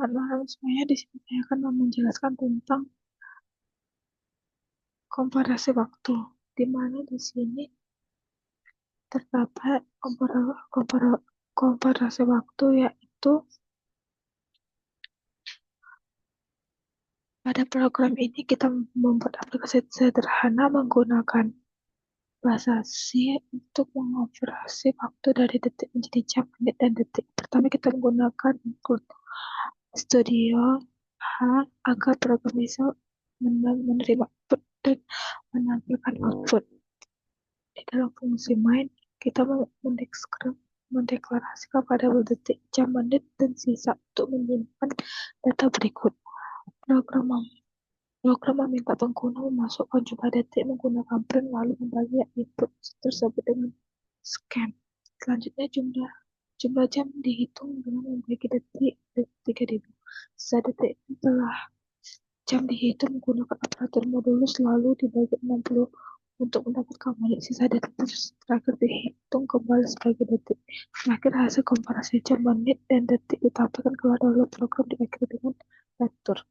Selamat malam semuanya. Di sini saya akan menjelaskan tentang komparasi waktu, di mana di sini terdapat komparasi waktu, yaitu pada program ini kita membuat aplikasi sederhana menggunakan bahasa C untuk mengoperasi waktu dari detik menjadi jam, menit, dan detik. Pertama kita menggunakan include Studio H agar program bisa menerima output dan menampilkan output. Di dalam fungsi main, kita mendeklarasikan pada detik, jam, menit, dan sisa untuk menyimpan data berikut. Program program meminta pengguna memasukkan jumlah detik menggunakan print lalu membagi input tersebut dengan scan. Selanjutnya jumlah jam dihitung dengan membagi detik 3000. Sisa detik setelah jam dihitung menggunakan operator modulus lalu dibagi 60 untuk mendapatkan menit. Sisa detik terakhir dihitung kembali sebagai detik. Terakhir hasil komparasi jam, menit, dan detik ditampilkan keluar dalam program diakhiri dengan retur.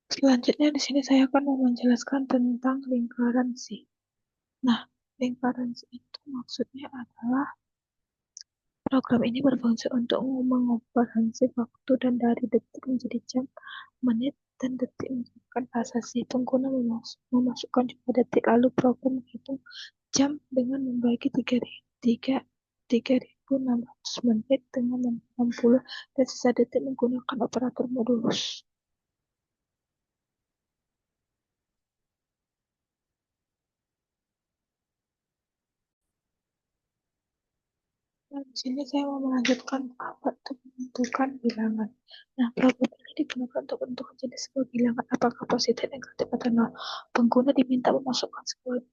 Selanjutnya di sini saya akan menjelaskan tentang lingkaran C. Nah, lingkaran C itu maksudnya adalah program ini berfungsi untuk mengoperasi waktu dan dari detik menjadi jam, menit, dan detik menggunakan bahasa C. Pengguna memasukkan jumlah detik lalu program menghitung jam dengan membagi 3.600 menit dengan 60 dan sisa detik menggunakan operator modulus. Nah, di sini saya mau melanjutkan apa itu menentukan bilangan. Nah, program ini digunakan untuk menentukan jenis sebuah bilangan, apakah positif, negatif, atau nol. Pengguna diminta memasukkan sebuah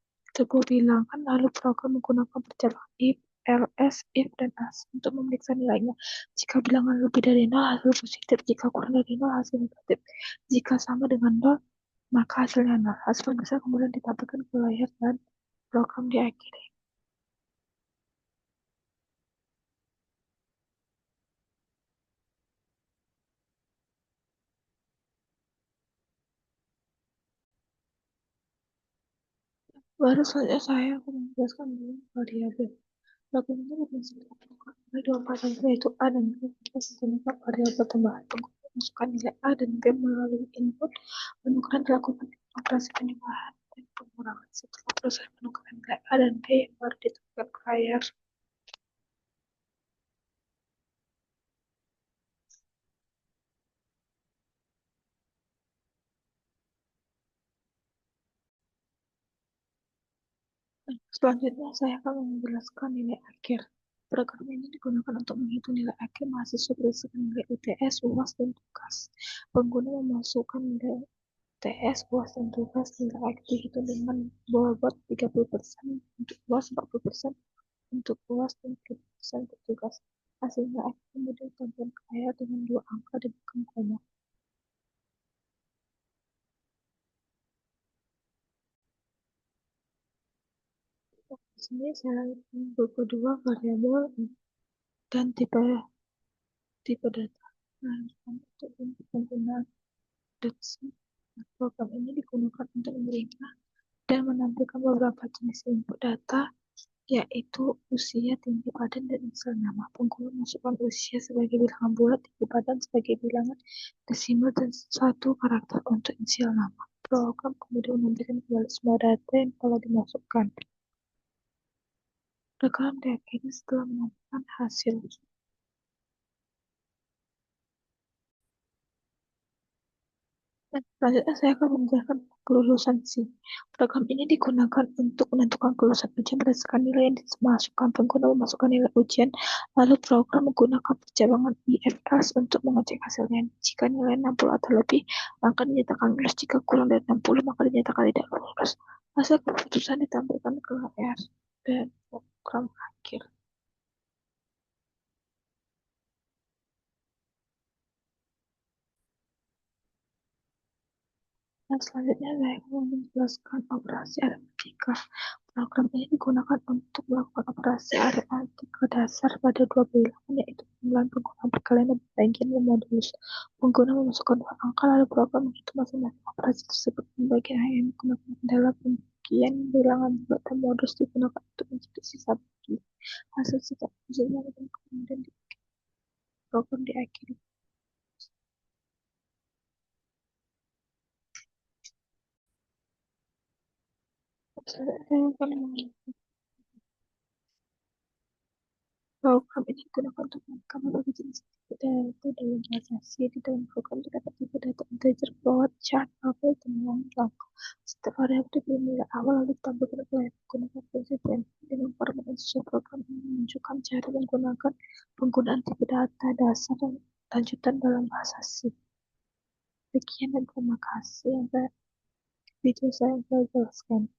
bilangan, lalu program menggunakan perjalanan if, else, if, dan else untuk memeriksa nilainya. Jika bilangan lebih dari nol, hasil positif. Jika kurang dari nol, hasil negatif. Jika sama dengan nol, maka hasilnya nol. Hasil pemeriksaan kemudian ditampilkan ke layar dan program diakhiri. Baru saja saya akan menjelaskan dulu variabel. Program ini berfungsi ada dua variabel yaitu A dan B. Kita menggunakan variabel tambahan. Pengguna memasukkan nilai A dan B melalui input. Penukaran dilakukan operasi penambahan dan pengurangan. Setelah proses penukaran nilai A dan B baru ditampilkan ke layar. Selanjutnya saya akan menjelaskan nilai akhir. Program ini digunakan untuk menghitung nilai akhir mahasiswa berdasarkan nilai UTS, UAS, dan tugas. Pengguna memasukkan nilai UTS, UAS, dan tugas. Nilai akhir dihitung dengan bobot 30%, untuk UAS 40%, untuk UAS dan 30% untuk tugas. Hasilnya akhir kemudian ditampilkan ke layar dengan dua angka di belakang koma. Di sini saya membuat dua variabel dan tipe data. Nah, untuk penggunaan deteksi, program ini digunakan untuk menerima dan menampilkan beberapa jenis input data, yaitu usia, tinggi badan, dan inisial nama. Pengguna masukkan usia sebagai bilangan bulat, tinggi badan sebagai bilangan desimal, dan satu karakter untuk inisial nama. Program kemudian menampilkan kembali semua data yang telah dimasukkan. Program diakhiri setelah menampilkan hasil. Selanjutnya saya akan menjelaskan kelulusan C. Program ini digunakan untuk menentukan kelulusan ujian berdasarkan nilai yang dimasukkan. Pengguna memasukkan nilai ujian, lalu program menggunakan percabangan IFS untuk mengecek hasilnya. Jika nilai 60 atau lebih, maka dinyatakan lulus. Jika kurang dari 60, maka dinyatakan tidak lulus. Hasil keputusan ditampilkan ke layar dan program akhir. Nah, selanjutnya saya akan menjelaskan operasi aritmatika. Program ini digunakan untuk melakukan operasi aritmatika dasar pada dua bilangan, yaitu pembulaan, penggunaan perkalian, dan pembagian, dan modulus. Pengguna memasukkan dua angka, lalu program menghitung masing-masing operasi tersebut. Pembagian hanya digunakan adalah pembagian bilangan bulat, dan modulus digunakan untuk mencari sisa bagi. Hasil sisa hasilnya dan kemudian program diakhiri. Saya akan Program ini digunakan untuk merekam berbagai jenis data dalam bahasa C. Di dalam program terdapat tipe data integer, float, chart, bubble, dan long. Setiap variabel diberi nilai awal lalu ditambahkan oleh menggunakan fungsi print. Dengan format integer, program ini menunjukkan cara menggunakan penggunaan tipe data dasar dan lanjutan dalam bahasa C. Sekian dan terima kasih yang video saya jelaskan.